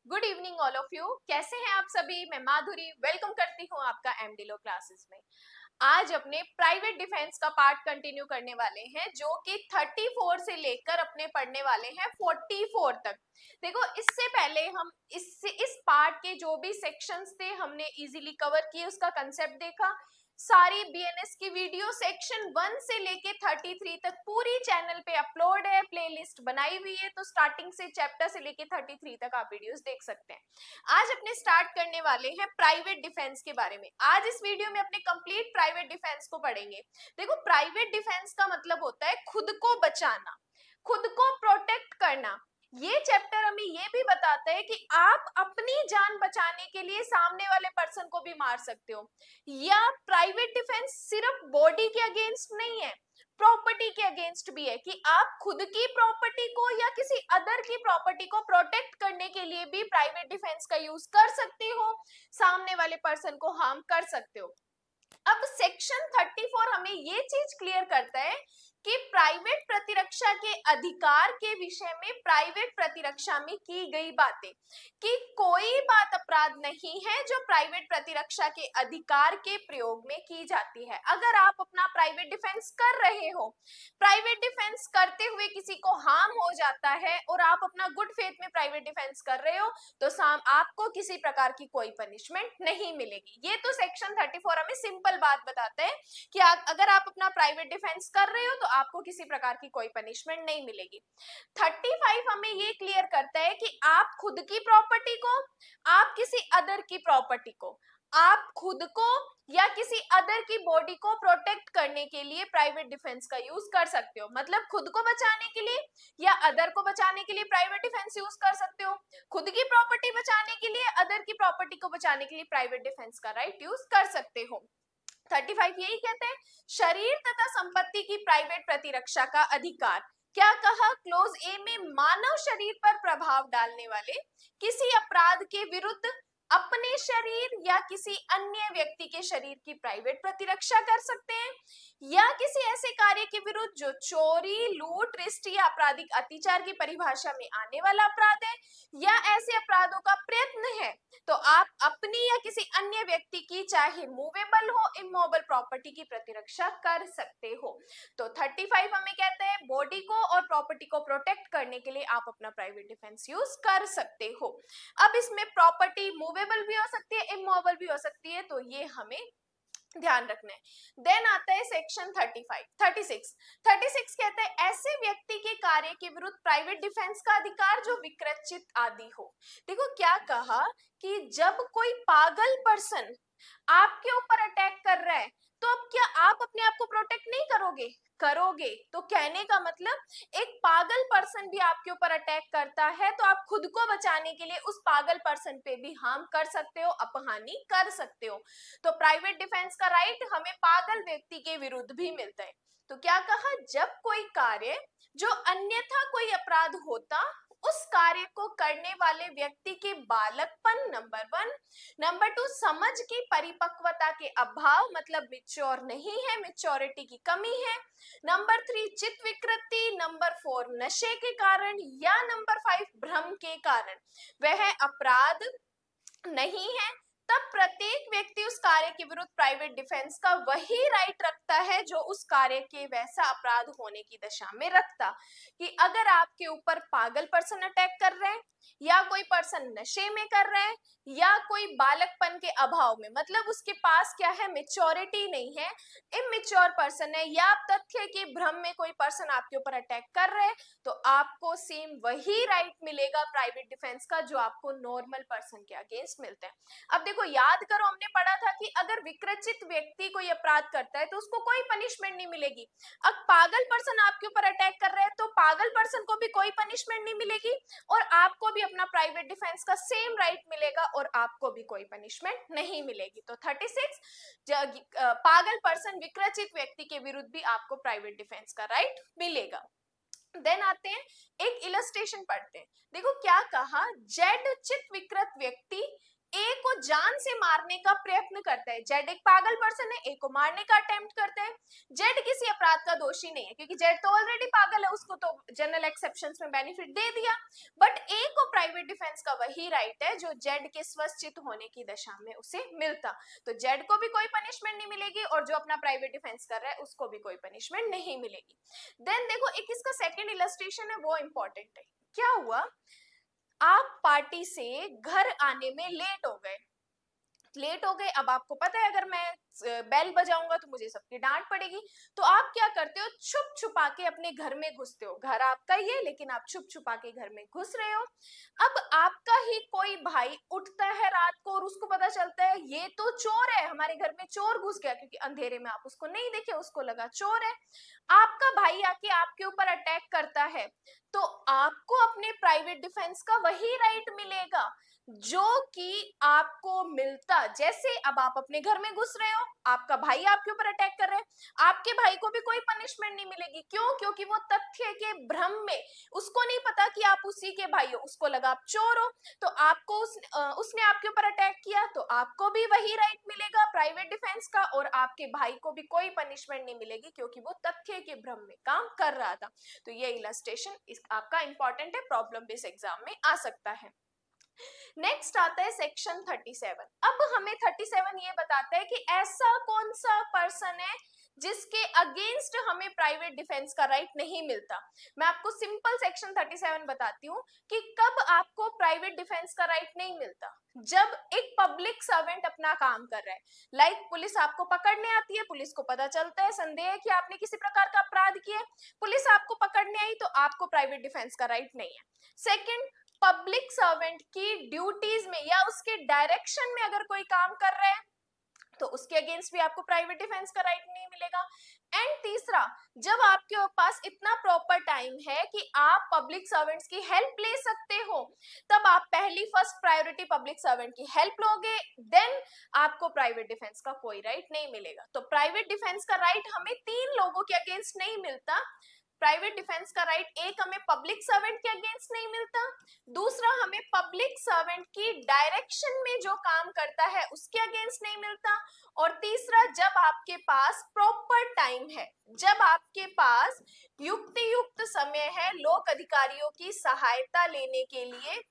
Good evening all of you. कैसे हैं आप सभी? मैं माधुरी वेलकम करती हूँ आपका एमडी लो क्लासेस में। आज अपने प्राइवेट डिफेंस का पार्ट कंटिन्यू करने वाले हैं, जो कि 34 से लेकर अपने पढ़ने वाले हैं 44 तक। देखो, इससे पहले हम इस पार्ट के जो भी सेक्शंस थे हमने इजीली कवर किए, उसका कंसेप्ट देखा। सारी बीएनएस की वीडियो सेक्शन 1 से लेके 33 तक पूरी चैनल पे अपलोड है, प्लेलिस्ट बनाई हुई है, तो स्टार्टिंग से चैप्टर से लेके 33 तक आप वीडियोस देख सकते हैं। आज अपने स्टार्ट करने वाले हैं प्राइवेट डिफेंस के बारे में। आज इस वीडियो में अपने कंप्लीट प्राइवेट डिफेंस को पढ़ेंगे। देखो, प्राइवेट डिफेंस का मतलब होता है खुद को बचाना, खुद को प्रोटेक्ट करना। ये चैप्टर हमें ये भी बताता है कि आप अपनी जान बचाने के लिए सामने वाले पर्सन को भी मार सकते हो। या प्राइवेट डिफेंस सिर्फ बॉडी के अगेंस्ट नहीं है, प्रॉपर्टी के अगेंस्ट भी है, कि आप खुद की प्रॉपर्टी को या किसी अदर की प्रॉपर्टी को प्रोटेक्ट करने के लिए भी प्राइवेट डिफेंस का यूज कर सकते हो, सामने वाले पर्सन को हार्म कर सकते हो। अब सेक्शन 34 हमें ये चीज क्लियर करता है कि प्राइवेट प्रतिरक्षा के अधिकार के विषय में प्राइवेट प्रतिरक्षा में की गई बातें, कि कोई बात अपराध नहीं है जो प्राइवेट प्रतिरक्षा के अधिकार के प्रयोग में की जाती है। अगर आप अपना प्राइवेट डिफेंस कर रहे हो, प्राइवेट डिफेंस करते हुए किसी को हार्म हो जाता है और आप अपना गुड फेथ में प्राइवेट डिफेंस कर रहे हो, तो आपको किसी प्रकार की कोई पनिशमेंट नहीं मिलेगी। ये तो सेक्शन 34 हमें सिंपल बात बताते हैं कि अगर आप अपना प्राइवेट डिफेंस कर रहे हो तो आपको किसी प्रकार की कोई पनिशमेंट नहीं मिलेगी। 35 हमें ये क्लियर करता है कि आप खुद की प्रॉपर्टी को, आप किसी अदर की प्रॉपर्टी को, आप खुद को या किसी अदर की बॉडी को प्रोटेक्ट करने के लिए प्राइवेट डिफेंस का यूज कर सकते हो। मतलब खुद को बचाने के लिए या अदर को बचाने के लिए प्राइवेट डिफेंस यूज कर सकते हो, खुद की प्रॉपर्टी बचाने के लिए, अदर की प्रॉपर्टी को बचाने के लिए प्राइवेट डिफेंस का राइट यूज कर सकते हो। 35 यही कहते हैं, शरीर तथा संपत्ति की प्राइवेट प्रतिरक्षा का अधिकार। क्या कहा? क्लोज ए में मानव शरीर पर प्रभाव डालने वाले किसी अपराध के विरुद्ध अपने शरीर या किसी अन्य व्यक्ति के शरीर की प्राइवेट प्रतिरक्षा कर सकते हैं, या किसी ऐसे कार्य के विरुद्ध जो चोरी, लूट, रिष्ट या आपराधिक अत्याचार की परिभाषा में आने वाला अपराध है, या ऐसे अपराधों का प्रयत्न है, तो आप अपनी या किसी अन्य व्यक्ति की चाहे मूवेबल हो, इमूवेबल प्रॉपर्टी की प्रतिरक्षा कर सकते हो। तो 35 हमें कहते हैं बॉडी को और प्रॉपर्टी को प्रोटेक्ट करने के लिए आप अपना प्राइवेट डिफेंस यूज कर सकते हो। अब इसमें प्रॉपर्टी मूवेबल भी हो सकती है, इमूवेबल भी हो सकती है, तो ये हमें ध्यान रखना है। देन आता है सेक्शन 36 कहता है ऐसे व्यक्ति के कार्य के विरुद्ध प्राइवेट डिफेंस का अधिकार जो विकृत आदि हो। देखो, क्या कहा कि जब कोई पागल पर्सन आपके ऊपर अटैक कर रहा है, तो अब क्या आप अपने आप को प्रोटेक्ट नहीं करोगे? करोगे। तो कहने का मतलब एक पागल पर्सन भी आपके ऊपर अटैक करता है तो आप खुद को बचाने के लिए उस पागल पर्सन पे भी हार्म कर सकते हो, अपहानि कर सकते हो। तो प्राइवेट डिफेंस का राइट हमें पागल व्यक्ति के विरुद्ध भी मिलता है। तो क्या कहा? जब कोई कार्य जो अन्यथा कोई अपराध होता, उस कार्य को करने वाले व्यक्ति के बालकपन, नंबर 1, नंबर 2 समझ की परिपक्वता के अभाव, मतलब मिच्योर नहीं है, मिच्योरिटी की कमी है, नंबर 3 चित्त विकृति, नंबर 4 नशे के कारण, या नंबर 5 भ्रम के कारण वह अपराध नहीं है, तब प्रत्येक व्यक्ति उस कार्य के विरुद्ध प्राइवेट डिफेंस का वही राइट रखता है जो उस कार्य के वैसा अपराध होने की दशा में रखता। कि अगर आपके ऊपर पागल पर्सन अटैक कर रहे हैं, या कोई पर्सन नशे में कर रहे हैं, या कोई बालकपन के अभाव में, मतलब उसके पास क्या है, मेच्योरिटी नहीं है, इमेच्योर पर्सन है, या तथ्य के भ्रम में कोई पर्सन आपके ऊपर अटैक कर रहे हैं, तो आपको सेम वही राइट मिलेगा प्राइवेट डिफेंस का जो आपको नॉर्मल पर्सन के अगेंस्ट मिलता है। अब देखो, याद करो, हमने पढ़ा था कि अगर विकृत व्यक्ति कोई अपराध करता है तो उसको कोई पनिशमेंट नहीं मिलेगी। अब पागल पर्सन आपके ऊपर अटैक कर रहा है तो पागल पर्सन को भी कोई पनिशमेंट नहीं मिलेगी, और आपको भी अपना प्राइवेट डिफेंस का सेम राइट मिलेगा और आपको भी कोई पनिशमेंट नहीं मिलेगी। तो 36 पागल पर्सन, विकृत व्यक्ति के विरुद्ध भी आपको प्राइवेट डिफेंस का राइट मिलेगा। देन आते हैं, एक इलस्ट्रेशन पढ़ते हैं। देखो क्या कहा, जेड चित्त विकृत व्यक्ति ए को जान से मारने का प्रयत्न करता है। जेड एक पागल पर्सन है, ए को मारने का अटेम्प्ट करता है। जेड किसी अपराध का दोषी नहीं है क्योंकि जेड तो ऑलरेडी पागल है, उसको तो जनरल एक्सेप्शंस में बेनिफिट दे दिया। बट ए को प्राइवेट डिफेंस का वही राइट है जो जेड के स्वचित होने की दशा में उसे मिलता। तो जेड को भी कोई पनिशमेंट नहीं मिलेगी और जो अपना प्राइवेट डिफेंस कर रहा है उसको भी कोई पनिशमेंट नहीं मिलेगी। देन देखो एक इसका सेकेंड इलस्ट्रेशन है, वो इंपॉर्टेंट है। क्या हुआ, आप पार्टी से घर आने में लेट हो गए। अब आपको पता है अगर मैं बेल बजाऊंगा तो मुझे सबकी डांट पड़ेगी। तो आप क्या करते हो, छुप छुपा के अपने घर में घुसते हो। घर आपका ही है लेकिन आप छुप छुपा के घर में घुस रहे हो। अब आपका ही कोई भाई उठता है रात को और उसको पता चलता है ये तो चोर है, हमारे घर में चोर घुस गया, क्योंकि अंधेरे में आप उसको नहीं देखे, उसको लगा चोर है। आपका भाई आके आपके ऊपर अटैक करता है तो आपको अपने प्राइवेट डिफेंस का वही राइट मिलेगा जो कि आपको मिलता। जैसे अब आप अपने घर में घुस रहे हो, आपका भाई आपके ऊपर अटैक कर रहे हैं, आपके भाई को भी कोई पनिशमेंट नहीं मिलेगी। क्यों? क्योंकि वो तथ्य के भ्रम में, उसको नहीं पता कि आप उसी के भाई हो, उसको लगा आप चोर हो, तो आपको उसने आपके ऊपर अटैक किया तो आपको भी वही राइट मिलेगा प्राइवेट डिफेंस का, और आपके भाई को भी कोई पनिशमेंट नहीं मिलेगी क्योंकि वो तथ्य के भ्रम में काम कर रहा था। तो ये इलस्ट्रेशन आपका इंपॉर्टेंट है, प्रॉब्लम बेस्ड एग्जाम में आ सकता है। नेक्स्ट आता है सेक्शन 37। अब हमें 37 ये बताता है कि ऐसा कौन सा पर्सन है जिसके अगेंस्ट हमें प्राइवेट डिफेंस का राइट नहीं मिलता। मैं आपको सिंपल सेक्शन 37 बताती हूँ कि कब आपको प्राइवेट डिफेंस का राइट नहीं मिलता। जब एक पब्लिक सर्वेंट अपना काम कर रहा है, लाइक पुलिस आपको पकड़ने आती है, पुलिस को पता चलता है, संदेह है कि आपने किसी प्रकार का अपराध किया, पुलिस आपको पकड़ने आई तो आपको प्राइवेट डिफेंस का राइट नहीं है। सेकंड, पब्लिक सर्वेंट की ड्यूटीज में या उसके डायरेक्शन में अगर कोई काम कर रहे हैं तो उसके अगेंस्ट भी आपको प्राइवेट डिफेंस का राइट नहीं मिलेगा। एंड तीसरा, जब आपके पास इतना प्रॉपर टाइम है कि आप पब्लिक सर्वेंट्स की हेल्प ले सकते हो, तब आप पहली फर्स्ट प्रायोरिटी पब्लिक सर्वेंट की हेल्प लोगे, देन आपको प्राइवेट डिफेंस का कोई राइट नहीं मिलेगा। तो प्राइवेट डिफेंस का राइट हमें 3 लोगों के अगेंस्ट नहीं मिलता। प्राइवेट डिफेंस का राइट एक हमें पब्लिक सर्वेंट के अगेंस्ट नहीं मिलता, दूसरा हमें पब्लिक सर्वेंट की डायरेक्शन में जो काम करता है उसके अगेंस्ट नहीं मिलता, और तीसरा जब आपके पास प्रॉपर टाइम है, जब आपके पास युक्त समय है लोक अधिकारियों की सहायता लेने के लिए,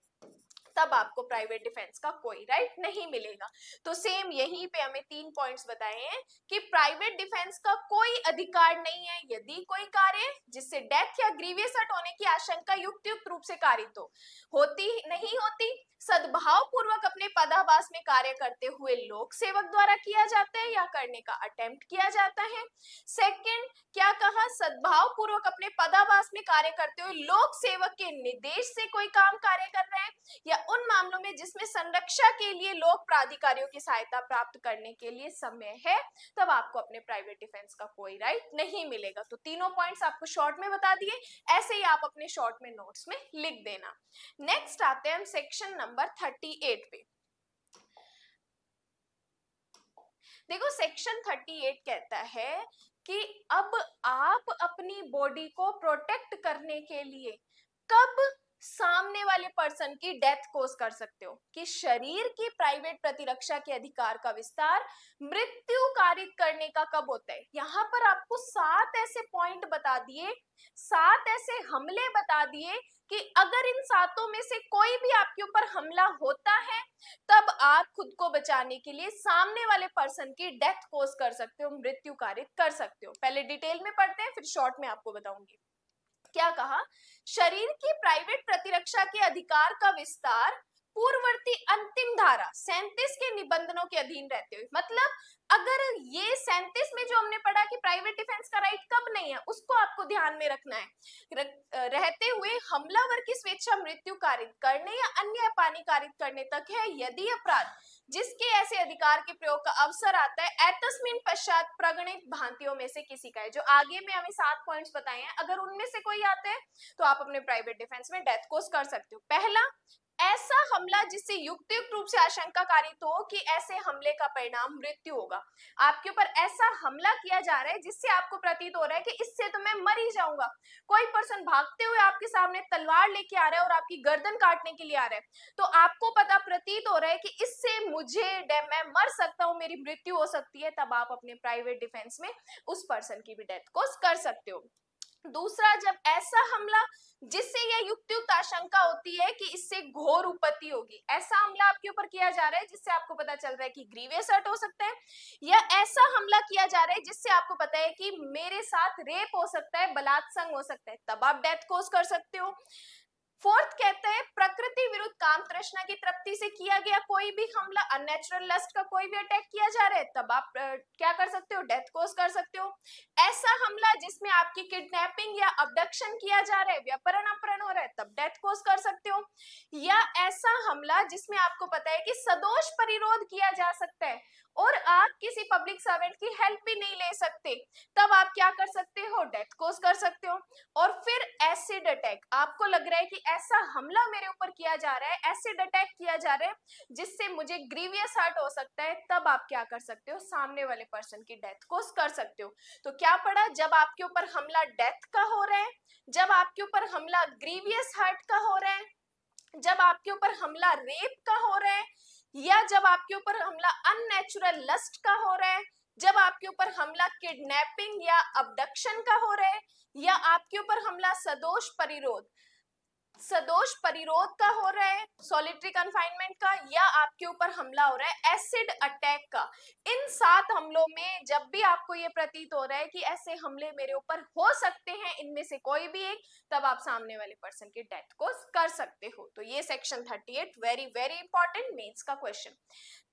तब आपको प्राइवेट डिफेंस का कोई राइट नहीं मिलेगा। तो सेम यहीं पे हमें 3 पॉइंट्स बताए हैं कि प्राइवेट डिफेंस का कोई अधिकार नहीं है यदि कोई कार्य जिससे डेथ या ग्रीवियस हर्ट होने की आशंका युक्त रूप से कारित हो, होती नहीं होती, सद्भाव पूर्वक अपने पदाभास में कार्य करते हुए लोक सेवक द्वारा किया जाता है या करने का अटेम्प्ट किया जाता है। सेकंड, क्या कहा, सद्भाव पूर्वक अपने पदाभास में कार्य करते हुए लोक सेवक के निर्देश से कोई काम कार्य कर रहे हैं, या उन मामलों में जिसमें संरक्षा के लिए लोक प्राधिकारियों की सहायता प्राप्त करने के लिए समय है, तब आपको अपने प्राइवेट डिफेंस का कोई राइट नहीं मिलेगा। तो तीनों पॉइंट्स आपको शॉर्ट में बता दिए, ऐसे ही आप अपने शॉर्ट में नोट्स में लिख देना। नेक्स्ट आते हैं हम सेक्शन नंबर 38 पे। देखो सेक्शन 38 कहता है कि अब आप अपनी बॉडी को प्रोटेक्ट करने के लिए कब सामने वाले पर्सन की डेथ कोज कर सकते हो, कि शरीर की प्राइवेट प्रतिरक्षा के अधिकार का विस्तार मृत्यु कारित करने का कब होता है। यहाँ पर आपको 7 ऐसे पॉइंट बता दिए, 7 ऐसे हमले बता दिए कि अगर इन 7 में से कोई भी आपके ऊपर हमला होता है तब आप खुद को बचाने के लिए सामने वाले पर्सन की डेथ कोज कर सकते हो, मृत्यु कारित कर सकते हो। पहले डिटेल में पढ़ते हैं फिर शॉर्ट में आपको बताऊंगी। क्या कहा, शरीर की प्राइवेट प्रतिरक्षा के अधिकार का विस्तार पूर्ववर्ती अंतिम धारा 37 के निबंधनों के अधीन रहते हुए, मतलब अगर ये 37 में जो हमने पढ़ा कि प्राइवेट डिफेंस का राइट कब नहीं है, उसको आपको ध्यान में रखना है। रहते हुए हमलावर की स्वेच्छा मृत्यु कारित करने या अन्य हानि कारित करने तक है, यदि अपराध जिसके ऐसे अधिकार के प्रयोग का अवसर आता है एतस्मिन पश्चात प्रगणित भांतियों में से किसी का है। जो आगे में हमें 7 पॉइंट्स बताए हैं, अगर उनमें से कोई आते हैं तो आप अपने प्राइवेट डिफेंस में डेथ कोज कर सकते हो। पहला, ऐसा हमला जिससे युक्तियुक्त रूप से आशंका कारित हो कि ऐसे हमले का परिणाम मृत्यु होगा। आपके ऊपर ऐसा हमला किया जा रहा है जिससे आपको प्रतीत हो रहा है कि इससे तो मैं मर ही जाऊंगा। कोई पर्सन भागते हुए आपके सामने तलवार लेके आ रहा है और आपकी गर्दन काटने के लिए आ रहा है, तो आपको पता प्रतीत हो रहा है कि इससे मैं मर सकता हूँ, मेरी मृत्यु हो सकती है, तब आप अपने प्राइवेट डिफेंस में उस पर्सन की भी डेथ को कर सकते हो। दूसरा, जब ऐसा हमला जिससे यह युक्तियुक्त आशंका होती है कि इससे घोर उपत्ति होगी, ऐसा हमला आपके ऊपर किया जा रहा है जिससे आपको पता चल रहा है कि ग्रीवियस हर्ट हो सकता है, या ऐसा हमला किया जा रहा है जिससे आपको पता है कि मेरे साथ रेप हो सकता है, बलात्संग हो सकता है, तब आप डेथ कोज कर सकते हो। फोर्थ कहते हैं प्रकृति विरुद्ध काम तृष्णा की तृप्ति से किया गया कोई भी हमला, अननेचुरल लस्ट का कोई भी अटैक किया जा रहा है, तब आप क्या कर सकते हो, डेथ कोज कर सकते हो। ऐसा हमला जिसमें आपकी किडनैपिंग या अबडक्शन किया जा रहा है, व्यापरण अपहरण हो रहा है, तब डेथ कोज कर सकते हो। या ऐसा हमला जिसमें आपको पता है कि सदोष परिरोध किया जा सकता है और आप किसी पब्लिक सर्वेंट की हेल्प भी नहीं ले सकते, तब आप क्या कर सकते हो, डेथ कोज कर सकते हो। और फिर एसिड अटैक, आपको लग रहा है कि ऐसा हमला मेरे ऊपर किया जा रहा है, एसिड अटैक किया जा रहा है जिससे मुझे ग्रीवियस हर्ट हो सकता है, तब आप क्या कर सकते हो, सामने वाले पर्सन की डेथ कोज कर सकते हो। तो क्या पढ़ा, जब आपके ऊपर हमला डेथ का हो रहा है, जब आपके ऊपर हमला ग्रीवियस हर्ट का हो रहा है, जब आपके ऊपर हमला रेप का हो रहा है, या जब आपके ऊपर हमला अननेचुरल लस्ट का हो रहा है, जब आपके ऊपर हमला किडनैपिंग या अबडक्शन का हो रहा है, या आपके ऊपर हमला सदोष परिरोध का हो रहा है, सॉलिटरी कन्फाइनमेंट का, या आपके ऊपर हमला हो रहा है एसिड अटैक का। इन 7 हमलों में जब भी आपको ये प्रतीत हो रहा है कि ऐसे हमले मेरे ऊपर हो सकते हैं, इनमें से कोई भी एक, तब आप सामने वाले पर्सन की डेथ को कर सकते हो। तो ये section 38 very very important mains का क्वेश्चन।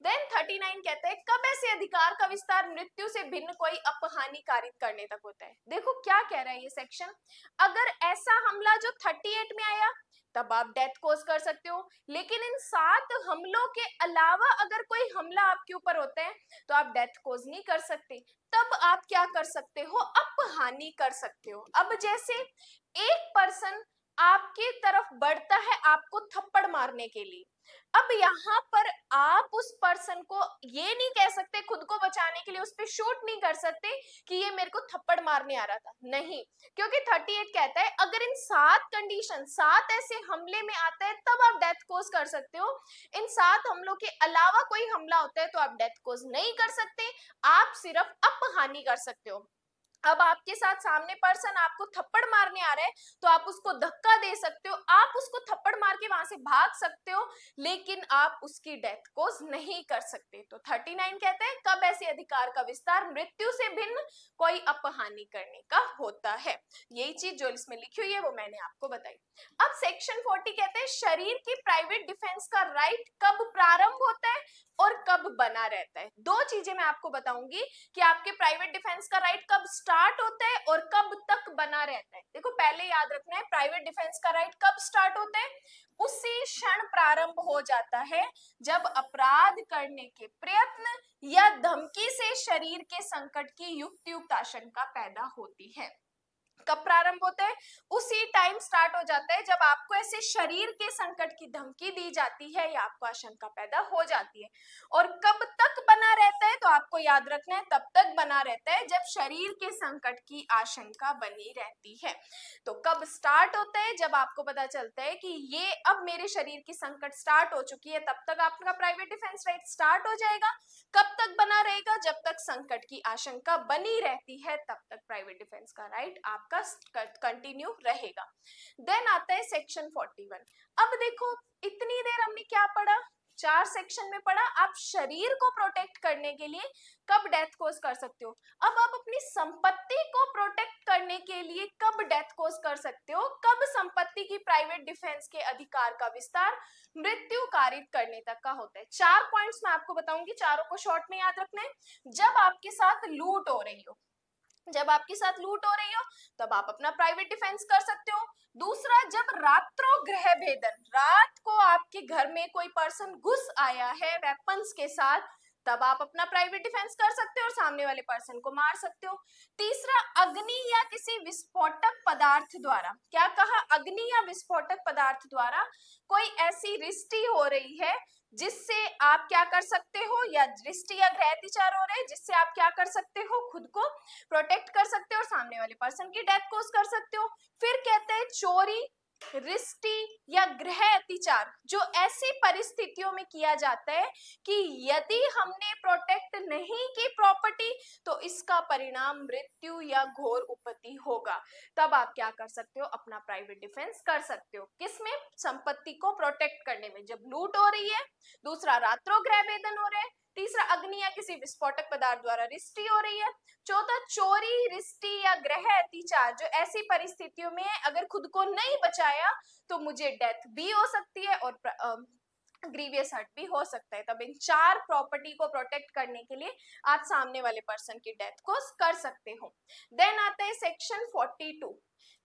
देन 39 कहते हैं कब ऐसे अधिकार का विस्तार मृत्यु से भिन्न कोई अपहानि कारित करने तक होता है। देखो क्या कह रहा है ये सेक्शन, अगर ऐसा हमला जो 38 में आया तब आप डेथ कोज कर सकते हो, लेकिन इन 7 हमलों के अलावा अगर कोई हमला आपके ऊपर होता है तो आप डेथ कोज नहीं कर सकते, तब आप क्या कर सकते हो, अपहानि कर सकते हो। अब जैसे एक पर्सन आपकी तरफ बढ़ता है आपको थप्पड़ मारने के लिए, अब यहाँ पर आप उस पर्सन को ये नहीं कह सकते, खुद को बचाने के लिए उस पर शूट नहीं कर सकते कि ये मेरे को थप्पड़ मारने आ रहा था, नहीं, क्योंकि 38 कहता है अगर इन 7 कंडीशन 7 ऐसे हमले में आता है तब आप डेथ कोज कर सकते हो, इन 7 हमलों के अलावा कोई हमला होता है तो आप डेथ कोज नहीं कर सकते, आप सिर्फ अपहानि कर सकते हो। अब आपके साथ सामने पर्सन आपको थप्पड़ मारने आ रहा है तो आप उसको धक्का दे सकते हो, आप उसको थप्पड़ मार के वहां से भाग सकते हो, लेकिन आप उसकी डेथ कोज नहीं कर सकते। तो 39 कहते हैं कब ऐसे अधिकार का विस्तार मृत्यु से भिन्न कोई अपहानि करने का होता है। यही चीज जो इसमें लिखी हुई है वो मैंने आपको बताई। अब सेक्शन 40 कहते हैं शरीर की प्राइवेट डिफेंस का राइट कब प्रारंभ होता है और कब बना रहता है। 2 चीजें मैं आपको बताऊंगी कि आपके प्राइवेट डिफेंस का राइट कब स्टार्ट होता है और कब तक बना रहता है। देखो पहले याद रखना है प्राइवेट डिफेंस का राइट कब स्टार्ट होता है, उसी क्षण प्रारंभ हो जाता है जब अपराध करने के प्रयत्न या धमकी से शरीर के संकट की युक्तियुक्त आशंका पैदा होती है। कब प्रारंभ होता है, उसी टाइम स्टार्ट हो जाता है जब आपको ऐसे शरीर के संकट की धमकी दी जाती है या आपको आशंका पैदा हो जाती है। और कब तक बना रहता है, तो आपको याद रखना है तब तक बना रहता है जब शरीर के संकट की आशंका बनी रहती है। तो कब स्टार्ट होता है, जब आपको पता चलता है कि ये अब मेरे शरीर की संकट स्टार्ट हो चुकी है, तब तक आपका प्राइवेट डिफेंस राइट स्टार्ट हो जाएगा। कब तक बना रहेगा, जब तक संकट की आशंका बनी रहती है तब तक प्राइवेट डिफेंस का राइट आपका कंटिन्यू रहेगा। देन आता है सेक्शन 41। अब देखो इतनी देर हमने क्या पढ़ा, 4 सेक्शन में पढ़ा आप शरीर को प्रोटेक्ट करने के लिए कब डेथ कोज कर सकते हो। अब आप अपनी संपत्ति को प्रोटेक्ट करने के लिए कब डेथ कोज कर सकते हो, कब संपत्ति की प्राइवेट डिफेंस के अधिकार का विस्तार मृत्यु कारित करने तक का होता है। 4 पॉइंट्स मैं आपको बताऊंगी, चारों को शॉर्ट में याद रखना है। जब आपके साथ लूट हो रही हो, जब आपके साथ लूट हो रही हो तब आप अपना प्राइवेट डिफेंस कर सकते हो। दूसरा, जब रात्रों गृह भेदन, रात को आपके घर में कोई पर्सन घुस आया है वेपन्स के साथ, तब आप अपना प्राइवेट डिफेंस कर सकते हो और सामने वाले पर्सन को मार सकते हो। तीसरा, अग्नि या किसी विस्फोटक पदार्थ द्वारा, क्या कहा, अग्नि या विस्फोटक पदार्थ द्वारा कोई ऐसी रिष्टि हो रही है जिससे आप क्या कर सकते हो, या दृष्टि या ग्रह अतिचार हो रहे हैं जिससे आप क्या कर सकते हो, खुद को प्रोटेक्ट कर सकते हो और सामने वाले पर्सन की डेथ कोज कर सकते हो। फिर कहते हैं चोरी, रिष्टि या ग्रह अतिचार, जो ऐसी परिस्थितियों में किया जाता है कि यदि हमने प्रोटेक्ट नहीं की प्रॉपर्टी तो इसका परिणाम मृत्यु या घोर उपति होगा। तब आप क्या कर सकते हो, अपना प्राइवेट डिफेंस कर सकते हो। किसमें, संपत्ति को प्रोटेक्ट करने में, जब लूट हो रही है। दूसरा, रात्रोग्रह वेदन हो रहे हैं। तीसरा, अग्नि या किसी विस्फोटक पदार्थ द्वारा रिष्टि हो रही है। चौथा, चोरी, रिष्टि या ग्रह अतिचार, जो ऐसी परिस्थितियों में अगर खुद को नहीं बचाया तो मुझे डेथ भी हो सकती है और ग्रीवियस हर्ट भी हो सकता है। तब इन चार प्रॉपर्टी को प्रोटेक्ट करने के लिए आप सामने वाले पर्सन की डेथ को कर सकते हो। देन आता है सेक्शन 42।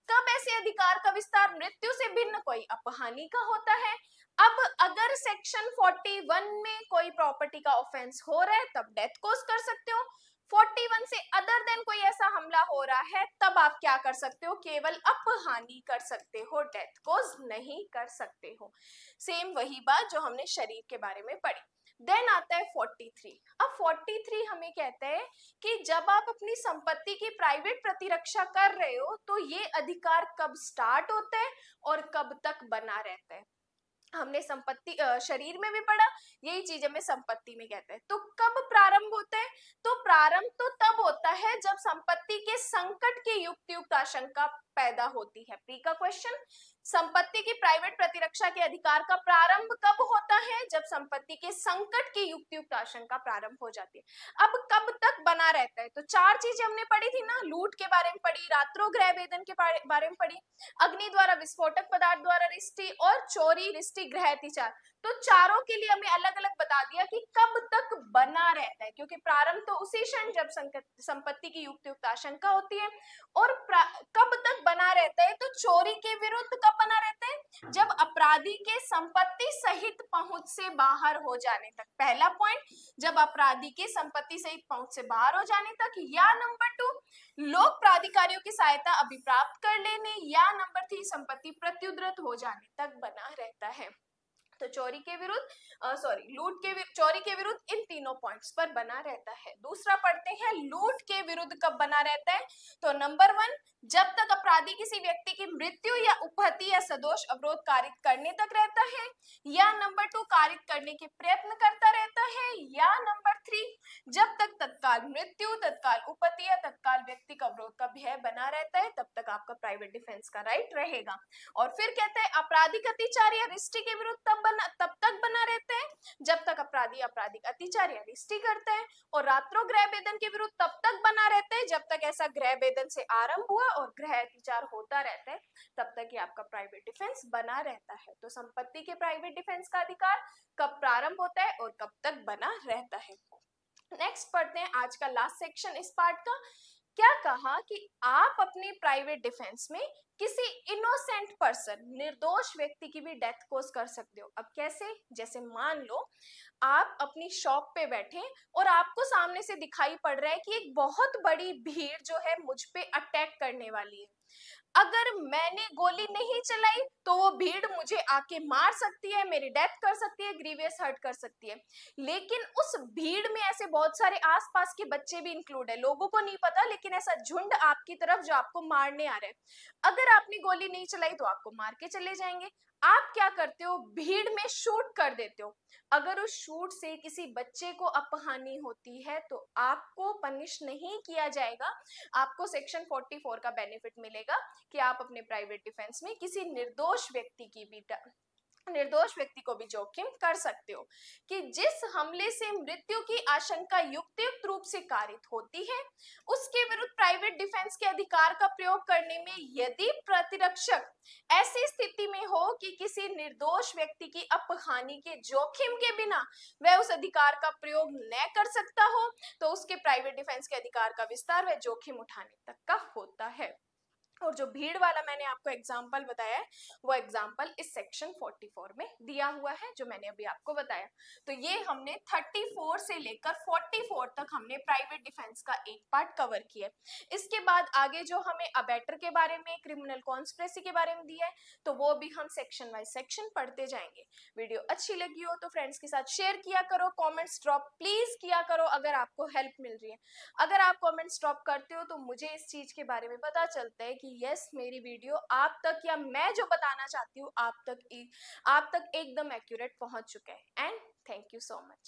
कब ऐसे अधिकार का विस्तार मृत्यु से भिन्न कोई अपहानि का होता है। अब अगर सेक्शन 41 में कोई प्रॉपर्टी का ऑफेंस हो रहा है तब डेथ कोज कर सकते हो। 41 से अदर देन कोई ऐसा हमला हो रहा है तब आप क्या कर सकते हो, केवल अपहानि कर सकते हो, डेथ कोज नहीं कर सकते हो। सेम वही बात जो हमने शरीर के बारे में पढ़ी। देन आता है 43। अब 43 हमें कहता है कि जब आप अपनी संपत्ति की प्राइवेट प्रतिरक्षा कर रहे हो तो ये अधिकार कब स्टार्ट होता है और कब तक बना रहता है। हमने संपत्ति शरीर में भी पढ़ा, यही चीज हमें संपत्ति में कहते हैं। तो कब प्रारंभ होता है, तो प्रारंभ तो तब होता है जब संपत्ति के संकट की युक्त आशंका पैदा होती है। प्री का क्वेश्चन, संपत्ति की प्राइवेट प्रतिरक्षा के अधिकार का प्रारंभ कब होता है, जब संपत्ति के संकट की युक्त आशंका प्रारंभ हो जाती है। अब कब तक बना रहता है, तो चार चीजें हमने पढ़ी थी ना, लूट के बारे में पढ़ी, रात्रोग्रह वेदन के बारे में पढ़ी, अग्नि द्वारा, विस्फोटक पदार्थ द्वारा रिष्टि और चोरी, रिष्टि, ग्रह अतिचार। तो चारों के लिए हमें अलग अलग बता दिया कि कब तक बना रहता है, क्योंकि प्रारंभ तो उसी क्षण जब संपत्ति की युक्त आशंका होती है, और कब तक बना रहता है, तो चोरी के विरुद्ध कब बना रहता है, जब अपराधी के संपत्ति सहित पहुंच से बाहर हो जाने तक। पहला पॉइंट, जब अपराधी के संपत्ति सहित पहुंच से बाहर हो जाने तक, या नंबर 2 लोक प्राधिकारियों की सहायता अभिप्राप्त कर लेने, या नंबर 3 संपत्ति प्रत्युद्रत हो जाने तक बना रहता है। तो चोरी के विरुद्ध चोरी के विरुद्ध इन तीनों पॉइंट्स पर बना रहता है। दूसरा पढ़ते हैं, लूट के विरुद्ध कब बना रहता है, तो नंबर 1 जब तक अपराधी किसी व्यक्ति की मृत्यु या उपहति या सदोष अवरोध कारित करने तक रहता है, या नंबर 2 कारित करने के प्रयत्न करता रहता है, या नंबर 3 जब तक तत्काल मृत्यु, तत्काल उपहति या तत्काल व्यक्ति का अवरोध का भय बना रहता है, तब तक आपका प्राइवेट डिफेंस का राइट रहेगा। और फिर कहते हैं आपराधिक अतिचार या रिष्टि के विरुद्ध तब तक बना रहता है जब तक अपराधी आपराधिक अतिचार या रिष्टि करता है, और रात्रो ग्रह वेदन के विरुद्ध तब तक बना रहता है जब तक ऐसा ग्रह वेदन से आरंभ हुआ और ग्रह अतिचार होता रहता है, तब तक ही आपका प्राइवेट डिफेंस बना रहता है। तो संपत्ति के प्राइवेट डिफेंस का अधिकार कब प्रारंभ होता है और कब तक बना रहता है। नेक्स्ट पढ़ते हैं आज का लास्ट सेक्शन इस पार्ट का। क्या कहा कि आप अपने प्राइवेट डिफेंस में किसी इनोसेंट पर्सन, निर्दोष व्यक्ति की भी डेथ कोज कर सकते हो। अब कैसे, जैसे मान लो आप अपनी शॉप पे बैठे और आपको सामने से दिखाई पड़ रहा है कि एक बहुत बड़ी भीड़ जो है मुझ पे अटैक करने वाली है। अगर मैंने गोली नहीं चलाई तो वो भीड़ मुझे आके मार सकती है, मेरी डेथ कर सकती है, ग्रीवियस हर्ट कर सकती है। लेकिन उस भीड़ में ऐसे बहुत सारे आसपास के बच्चे भी इंक्लूड है, लोगों को नहीं पता, लेकिन ऐसा झुंड आपकी तरफ जो आपको मारने आ रहा है। अगर आपने गोली नहीं चलाई तो आपको मार के चले जाएंगे। आप क्या करते हो, भीड़ में शूट कर देते हो। अगर उस शूट से किसी बच्चे को अपहानि होती है तो आपको पनिश नहीं किया जाएगा, आपको सेक्शन 44 का बेनिफिट मिलेगा कि आप अपने प्राइवेट डिफेंस में किसी निर्दोष व्यक्ति को भी जोखिम कर सकते हो कि जिस हमले से मृत्यु की आशंका युक्तियुक्त रूप से कारित होती है उसके विरुद्ध प्राइवेट डिफेंस के अधिकार का प्रयोग करने में यदि प्रतिरक्षक ऐसी स्थिति में हो कि किसी निर्दोष व्यक्ति की अपहानि के जोखिम के बिना वह उस अधिकार का प्रयोग न कर सकता हो तो उसके प्राइवेट डिफेंस के अधिकार का विस्तार वह जोखिम उठाने तक का होता है। और जो भीड़ वाला मैंने आपको एग्जाम्पल बताया है वो एग्जाम्पल इस सेक्शन 44 में दिया हुआ है जो मैंने अभी आपको बताया। तो ये हमने 34 से लेकर 44 तक हमने प्राइवेट डिफेंस का एक पार्ट कवर किया। इसके बाद आगे जो हमें अबेटर के बारे में, क्रिमिनल कॉन्स्पिरेसी के बारे में दिया है, तो वो भी हम सेक्शन वाइज सेक्शन पढ़ते जाएंगे। वीडियो अच्छी लगी हो तो फ्रेंड्स के साथ शेयर किया करो, कॉमेंट्स ड्रॉप प्लीज किया करो अगर आपको हेल्प मिल रही है। अगर आप कमेंट्स ड्रॉप करते हो तो मुझे इस चीज के बारे में पता चलता है कि यस, मेरी वीडियो आप तक या मैं जो बताना चाहती हूँ आप तक एकदम एक्यूरेट पहुंच चुका है। And thank you so much.